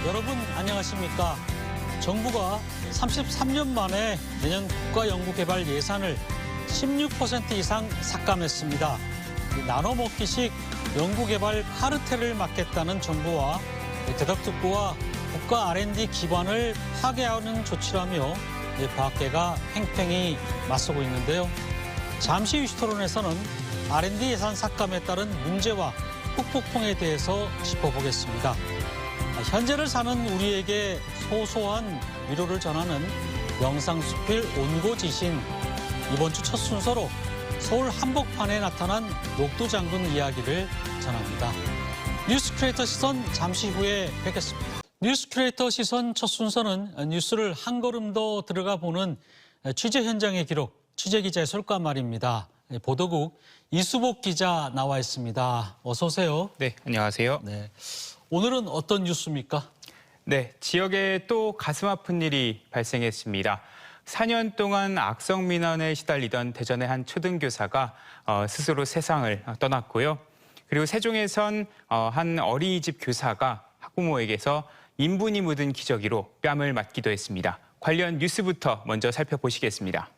여러분 안녕하십니까? 정부가 33년 만에 내년 국가연구개발 예산을 16% 이상 삭감했습니다. 나눠먹기식 연구개발 카르텔을 막겠다는 정부와 대덕특구와 국가 R&D 기반을 파괴하는 조치라며 과학계가 팽팽히 맞서고 있는데요. 잠시 위시토론에서는 R&D 예산 삭감에 따른 문제와 후폭풍에 대해서 짚어보겠습니다. 현재를 사는 우리에게 소소한 위로를 전하는 영상수필 온고지신, 이번 주 첫 순서로 서울 한복판에 나타난 녹두장군 이야기를 전합니다. 뉴스 크리에이터 시선 잠시 후에 뵙겠습니다. 뉴스 크리에이터 시선 첫 순서는 뉴스를 한 걸음 더 들어가 보는 취재 현장의 기록, 취재기자의 솔까말입니다. 보도국 이수복 기자 나와 있습니다. 어서 오세요. 네, 안녕하세요. 네. 오늘은 어떤 뉴스입니까? 네, 지역에 또 가슴 아픈 일이 발생했습니다. 4년 동안 악성 민원에 시달리던 대전의 한 초등교사가 스스로 세상을 떠났고요. 그리고 세종에선 한 어린이집 교사가 학부모에게서 인분이 묻은 기저귀로 뺨을 맞기도 했습니다. 관련 뉴스부터 먼저 살펴보시겠습니다.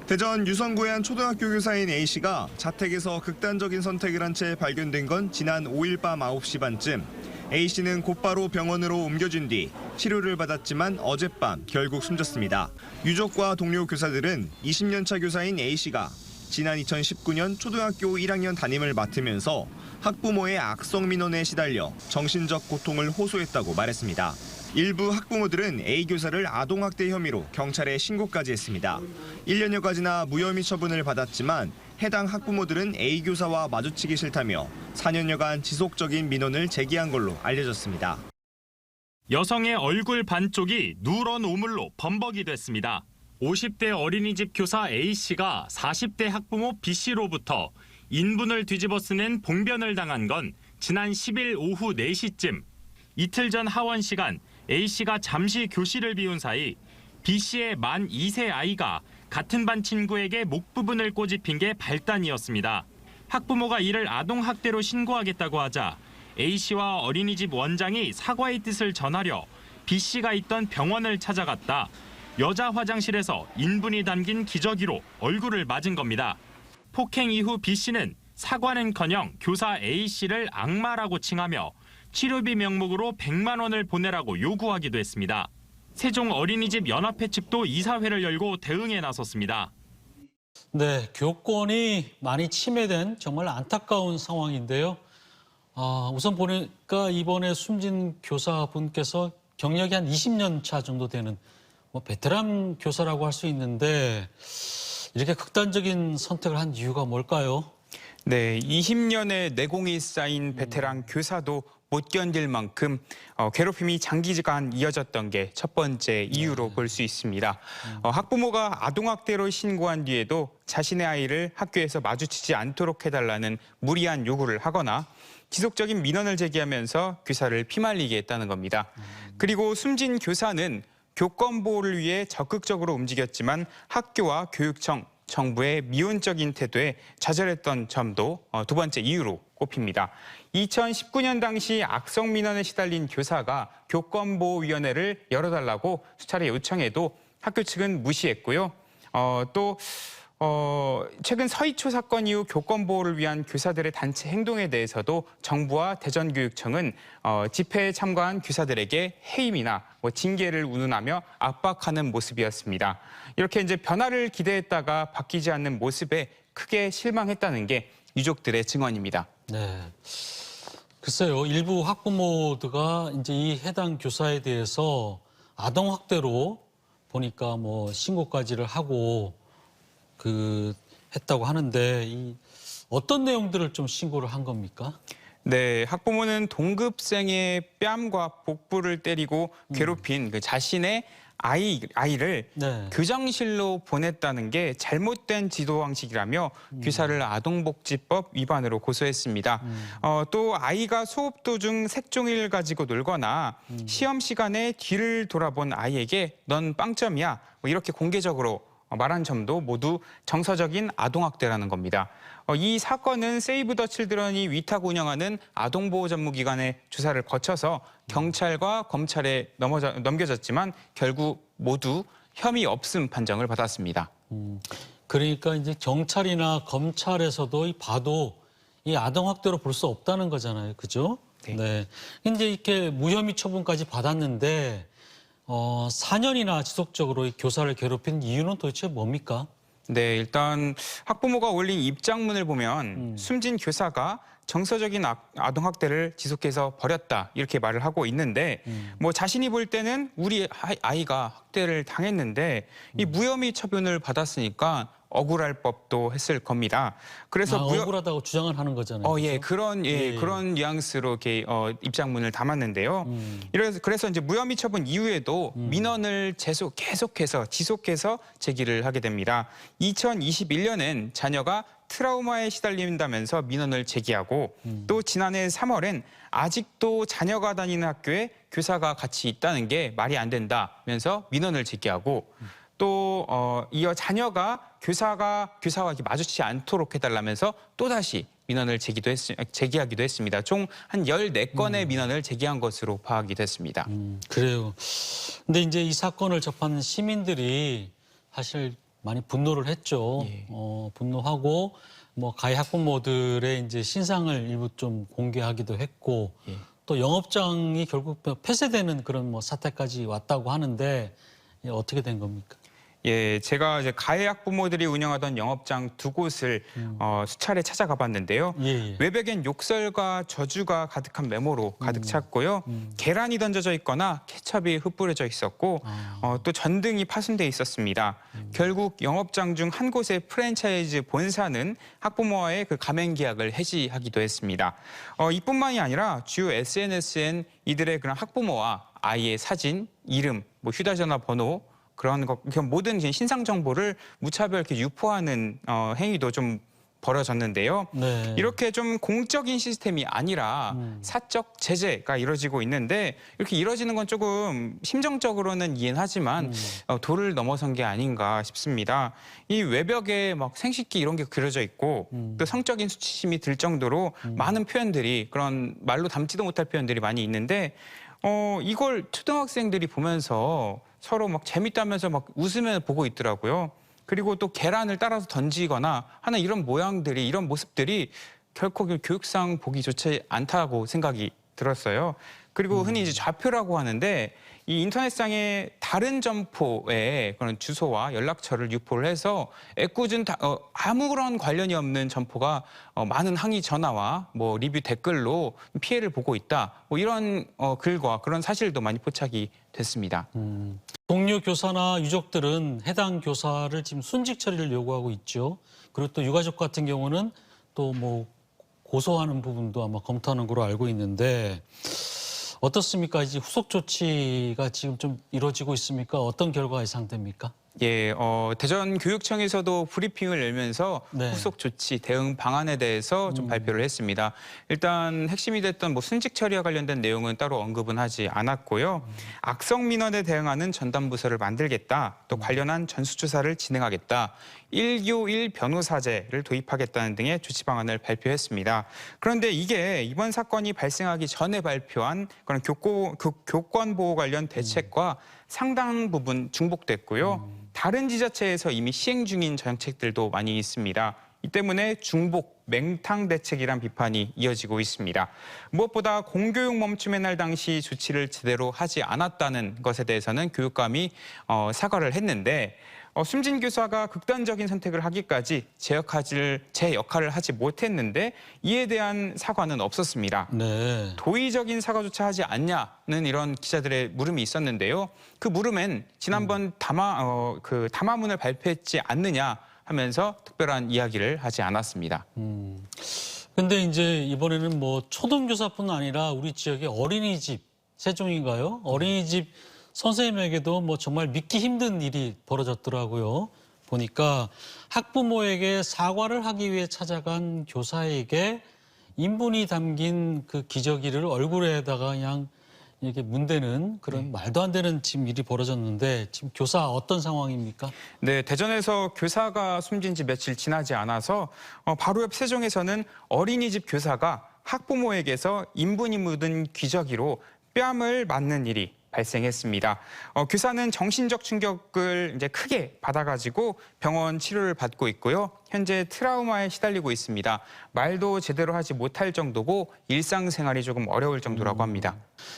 대전 유성구의 한 초등학교 교사인 A씨가 자택에서 극단적인 선택을 한 채 발견된 건 지난 5일 밤 9시 반쯤. A씨는 곧바로 병원으로 옮겨진 뒤 치료를 받았지만 어젯밤 결국 숨졌습니다. 유족과 동료 교사들은 20년 차 교사인 A씨가 지난 2019년 초등학교 1학년 담임을 맡으면서 학부모의 악성 민원에 시달려 정신적 고통을 호소했다고 말했습니다. 일부 학부모들은 A 교사를 아동학대 혐의로 경찰에 신고까지 했습니다. 1년여가 지나 무혐의 처분을 받았지만 해당 학부모들은 A 교사와 마주치기 싫다며 4년여간 지속적인 민원을 제기한 걸로 알려졌습니다. 여성의 얼굴 반쪽이 누런 오물로 범벅이 됐습니다. 50대 어린이집 교사 A씨가 40대 학부모 B씨로부터 인분을 뒤집어 쓰는 봉변을 당한 건 지난 10일 오후 4시쯤. 이틀 전 하원 시간 A씨가 잠시 교실을 비운 사이 B씨의 만 2세 아이가 같은 반 친구에게 목 부분을 꼬집힌 게 발단이었습니다. 학부모가 이를 아동학대로 신고하겠다고 하자 A씨와 어린이집 원장이 사과의 뜻을 전하려 B씨가 있던 병원을 찾아갔다 여자 화장실에서 인분이 담긴 기저귀로 얼굴을 맞은 겁니다. 폭행 이후 B씨는 사과는커녕 교사 A씨를 악마라고 칭하며 치료비 명목으로 100만 원을 보내라고 요구하기도 했습니다. 세종 어린이집 연합회 측도 이사회를 열고 대응에 나섰습니다. 네, 교권이 많이 침해된 정말 안타까운 상황인데요. 우선 보니까 이번에 숨진 교사분께서 경력이 한 20년 차 정도 되는 베테랑 교사라고 할 수 있는데 이렇게 극단적인 선택을 한 이유가 뭘까요? 네, 20년의 내공이 쌓인 베테랑 교사도 못 견딜 만큼 괴롭힘이 장기간 이어졌던 게 첫 번째 이유로 볼 수 있습니다. 학부모가 아동학대로 신고한 뒤에도 자신의 아이를 학교에서 마주치지 않도록 해달라는 무리한 요구를 하거나 지속적인 민원을 제기하면서 교사를 피말리게 했다는 겁니다. 그리고 숨진 교사는 교권 보호를 위해 적극적으로 움직였지만 학교와 교육청, 정부의 미온적인 태도에 좌절했던 점도 두 번째 이유로 꼽힙니다. 2019년 당시 악성 민원에 시달린 교사가 교권보호위원회를 열어달라고 수차례 요청해도 학교 측은 무시했고요. 최근 서희초 사건 이후 교권보호를 위한 교사들의 단체 행동에 대해서도 정부와 대전교육청은 집회에 참가한 교사들에게 해임이나 징계를 운운하며 압박하는 모습이었습니다. 이렇게 이제 변화를 기대했다가 바뀌지 않는 모습에 크게 실망했다는 게 유족들의 증언입니다. 네. 글쎄요, 일부 학부모들가 이제 이 해당 교사에 대해서 아동학대로 보니까 신고까지를 하고 했다고 하는데 어떤 내용들을 좀 신고를 한 겁니까? 네, 학부모는 동급생의 뺨과 복부를 때리고 괴롭힌 자신의 아이를 네. 교정실로 보냈다는 게 잘못된 지도 방식이라며 교사를 아동복지법 위반으로 고소했습니다. 또 아이가 수업 도중 색종이를 가지고 놀거나 시험 시간에 뒤를 돌아본 아이에게 넌 빵점이야 이렇게 공개적으로 말한 점도 모두 정서적인 아동학대라는 겁니다. 이 사건은 세이브 더 칠드런이 위탁 운영하는 아동보호 전문기관의 조사를 거쳐서 경찰과 검찰에 넘겨졌지만 결국 모두 혐의 없음 판정을 받았습니다. 그러니까 이제 경찰이나 검찰에서도 봐도 이 아동학대로 볼 수 없다는 거잖아요. 그죠? 네. 근데 이렇게 무혐의 처분까지 받았는데 4년이나 지속적으로 이 교사를 괴롭힌 이유는 도대체 뭡니까? 네, 일단 학부모가 올린 입장문을 보면 숨진 교사가 정서적인 아동학대를 지속해서 벌였다 이렇게 말을 하고 있는데 뭐 자신이 볼 때는 우리 아이가 학대를 당했는데 이 무혐의 처분을 받았으니까 억울할 법도 했을 겁니다. 그래서 억울하다고 주장을 하는 거잖아요. 예, 그렇죠? 그런 뉘앙스로 이렇게 입장문을 담았는데요. 그래서 이제 무혐의 처분 이후에도 민원을 계속해서 지속해서 제기를 하게 됩니다. 2021년엔 자녀가 트라우마에 시달린다면서 민원을 제기하고 또 지난해 3월엔 아직도 자녀가 다니는 학교에 교사가 같이 있다는 게 말이 안 된다면서 민원을 제기하고 또 이어 자녀가 교사와 이렇게 마주치지 않도록 해달라면서 또다시 민원을 제기하기도 했습니다. 총 한 14건의 민원을 제기한 것으로 파악이 됐습니다. 그래요. 근데 이제 이 사건을 접한 시민들이 사실 많이 분노를 했죠. 예. 분노하고 뭐 가해 학부모들의 이제 신상을 일부 좀 공개하기도 했고 예. 또 영업장이 결국 폐쇄되는 그런 뭐 사태까지 왔다고 하는데 어떻게 된 겁니까? 예, 제가 이제 가해 학부모들이 운영하던 영업장 2곳을 수차례 찾아가 봤는데요. 예. 외벽엔 욕설과 저주가 가득한 메모로 가득 찼고요. 계란이 던져져 있거나 케첩이 흩뿌려져 있었고 또 전등이 파손돼 있었습니다. 결국 영업장 중 한 곳의 프랜차이즈 본사는 학부모와의 그 가맹 계약을 해지하기도 했습니다. 이뿐만이 아니라 주요 SNS엔 이들의 그런 학부모와 아이의 사진, 이름, 뭐 휴대전화 번호 그런 모든 신상 정보를 무차별 이렇게 유포하는 행위도 좀 벌어졌는데요. 네. 이렇게 좀 공적인 시스템이 아니라 사적 제재가 이루어지고 있는데 이렇게 이루어지는 건 조금 심정적으로는 이해는 하지만 도를 넘어선 게 아닌가 싶습니다. 이 외벽에 막 생식기 이런 게 그려져 있고 또 성적인 수치심이 들 정도로 많은 표현들이 그런 말로 담지도 못할 표현들이 많이 있는데 이걸 초등학생들이 보면서 서로 막 재밌다면서 막 웃으며 보고 있더라고요. 그리고 또 계란을 따라서 던지거나 하는 이런 모양들이, 이런 모습들이 결코 교육상 보기 좋지 않다고 생각이 들었어요. 그리고 흔히 이제 좌표라고 하는데 이 인터넷상의 다른 점포에 그런 주소와 연락처를 유포를 해서 애꿎은 아무런 관련이 없는 점포가 많은 항의 전화와 뭐 리뷰 댓글로 피해를 보고 있다. 뭐 이런 글과 그런 사실도 많이 포착이 됐습니다. 동료 교사나 유족들은 해당 교사를 지금 순직 처리를 요구하고 있죠. 그리고 또 유가족 같은 경우는 또 뭐 고소하는 부분도 아마 검토하는 걸로 알고 있는데 어떻습니까? 이제 후속 조치가 지금 좀 이루어지고 있습니까? 어떤 결과가 예상됩니까? 예, 대전교육청에서도 브리핑을 열면서 네. 후속 조치 대응 방안에 대해서 좀 발표를 했습니다. 일단 핵심이 됐던 뭐 순직 처리와 관련된 내용은 따로 언급은 하지 않았고요. 악성 민원에 대응하는 전담부서를 만들겠다. 또 관련한 전수조사를 진행하겠다. 1교일 변호사제를 도입하겠다는 등의 조치 방안을 발표했습니다. 그런데 이게 이번 사건이 발생하기 전에 발표한 그런 교권 보호 관련 대책과 상당 부분 중복됐고요. 다른 지자체에서 이미 시행 중인 정책들도 많이 있습니다. 이 때문에 중복, 맹탕 대책이란 비판이 이어지고 있습니다. 무엇보다 공교육 멈춤의 날 당시 조치를 제대로 하지 않았다는 것에 대해서는 교육감이 사과를 했는데 숨진 교사가 극단적인 선택을 하기까지 제 역할을 하지 못했는데 이에 대한 사과는 없었습니다. 네. 도의적인 사과조차 하지 않냐는 이런 기자들의 물음이 있었는데요. 그 물음엔 지난번 담화문을 발표했지 않느냐 하면서 특별한 이야기를 하지 않았습니다. 근데 이제 이번에는 뭐 초등교사뿐 아니라 우리 지역의 어린이집, 세종인가요? 어린이집 선생님에게도 뭐 정말 믿기 힘든 일이 벌어졌더라고요. 보니까 학부모에게 사과를 하기 위해 찾아간 교사에게 인분이 담긴 그 기저귀를 얼굴에다가 그냥 이게 문대는 그런 말도 안 되는 지금 일이 벌어졌는데 지금 교사 어떤 상황입니까? 네, 대전에서 교사가 숨진 지 며칠 지나지 않아서 바로 옆 세종에서는 어린이집 교사가 학부모에게서 인분이 묻은 기저귀로 뺨을 맞는 일이 발생했습니다. 교사는 정신적 충격을 이제 크게 받아가지고 병원 치료를 받고 있고요. 현재 트라우마에 시달리고 있습니다. 말도 제대로 하지 못할 정도고 일상생활이 조금 어려울 정도라고 합니다.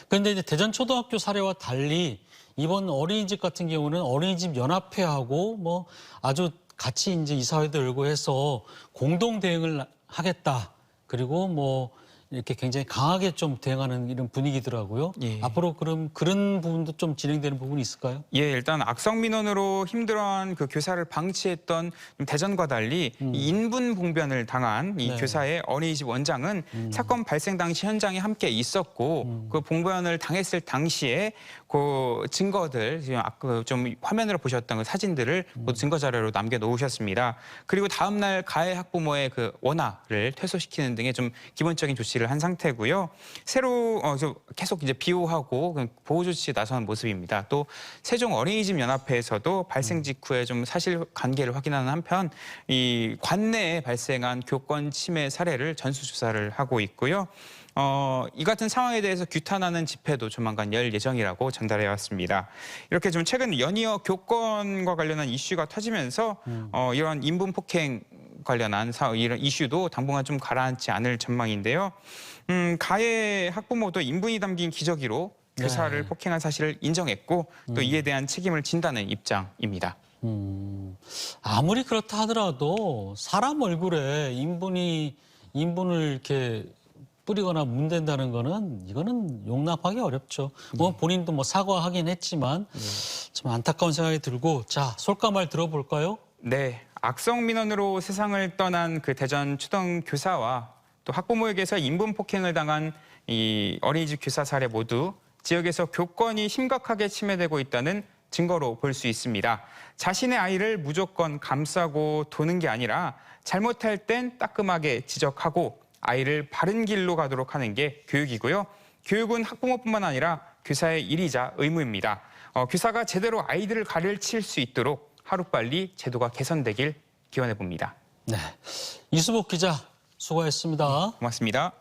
그런데 이제 대전 초등학교 사례와 달리 이번 어린이집 같은 경우는 어린이집 연합회하고 뭐 아주 같이 이제 이사회도 열고 해서 공동 대응을 하겠다. 그리고 뭐 이렇게 굉장히 강하게 좀 대응하는 이런 분위기더라고요. 예. 앞으로 그럼 그런 부분도 좀 진행되는 부분이 있을까요? 예, 일단 악성 민원으로 힘들어한 그 교사를 방치했던 대전과 달리 이 인분 봉변을 당한 이 네. 교사의 어린이집 원장은 사건 발생 당시 현장에 함께 있었고 그 봉변을 당했을 당시에 그 증거들 지금 아까 좀 화면으로 보셨던 그 사진들을 모두 증거 자료로 남겨놓으셨습니다. 그리고 다음 날 가해 학부모의 그 원화를 퇴소시키는 등의 좀 기본적인 조치를 한 상태고요. 새로 계속 이제 비호하고 보호 조치에 나서는 모습입니다. 또 세종 어린이집 연합회에서도 발생 직후에 좀 사실 관계를 확인하는 한편 이 관내에 발생한 교권 침해 사례를 전수조사를 하고 있고요. 이 같은 상황에 대해서 규탄하는 집회도 조만간 열 예정이라고 전달해 왔습니다. 이렇게 좀 최근 연이어 교권과 관련한 이슈가 터지면서 이런 인분 폭행 관련한 이런 이슈도 당분간 좀 가라앉지 않을 전망인데요. 가해 학부모도 인분이 담긴 기저귀로 교사를 폭행한 사실을 인정했고 또 이에 대한 책임을 진다는 입장입니다. 아무리 그렇다 하더라도 사람 얼굴에 인분을 이렇게 뿌리거나 문댄다는 거는 이거는 용납하기 어렵죠. 뭐 본인도 뭐 사과하긴 했지만 좀 안타까운 생각이 들고 자, 솔까말 들어볼까요? 네, 악성 민원으로 세상을 떠난 그 대전 초등교사와 또 학부모에게서 인분 폭행을 당한 이 어린이집 교사 사례 모두 지역에서 교권이 심각하게 침해되고 있다는 증거로 볼 수 있습니다. 자신의 아이를 무조건 감싸고 도는 게 아니라 잘못할 땐 따끔하게 지적하고 아이를 바른 길로 가도록 하는 게 교육이고요. 교육은 학부모뿐만 아니라 교사의 일이자 의무입니다. 교사가 제대로 아이들을 가르칠 수 있도록 하루빨리 제도가 개선되길 기원해 봅니다. 네, 이수복 기자 수고했습니다. 고맙습니다.